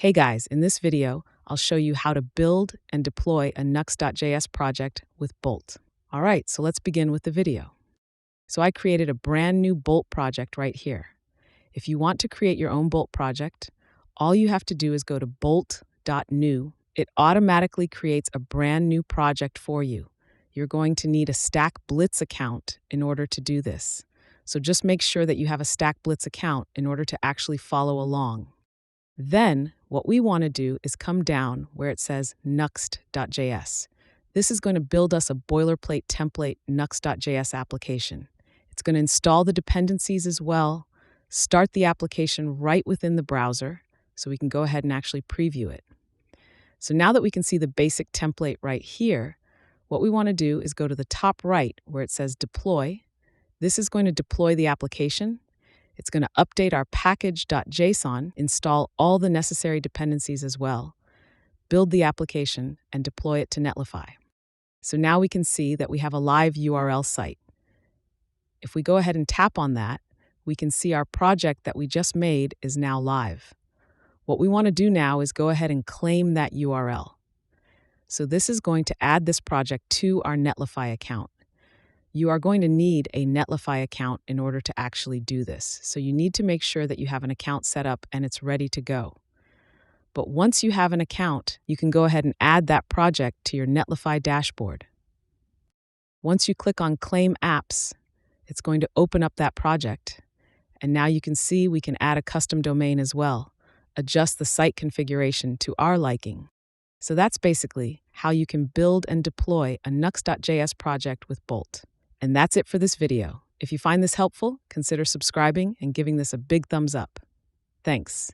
Hey guys, in this video, I'll show you how to build and deploy a Nuxt.js project with Bolt. All right, so let's begin with the video. So I created a brand new Bolt project right here. If you want to create your own Bolt project, all you have to do is go to bolt.new. It automatically creates a brand new project for you. You're going to need a Stack Blitz account in order to do this. So just make sure that you have a Stack Blitz account in order to actually follow along. Then, what we want to do is come down where it says Nuxt.js. This is going to build us a boilerplate template Nuxt.js application. It's going to install the dependencies as well, start the application right within the browser, so we can go ahead and actually preview it. So now that we can see the basic template right here, what we want to do is go to the top right where it says Deploy. This is going to deploy the application. It's going to update our package.json, install all the necessary dependencies as well, build the application, and deploy it to Netlify. So now we can see that we have a live URL site. If we go ahead and tap on that, we can see our project that we just made is now live. What we want to do now is go ahead and claim that URL. So this is going to add this project to our Netlify account. You are going to need a Netlify account in order to actually do this. So you need to make sure that you have an account set up and it's ready to go. But once you have an account, you can go ahead and add that project to your Netlify dashboard. Once you click on Claim Apps, it's going to open up that project. And now you can see we can add a custom domain as well, adjust the site configuration to our liking. So that's basically how you can build and deploy a Nuxt.js project with Bolt. And that's it for this video. If you find this helpful, consider subscribing and giving this a big thumbs up. Thanks.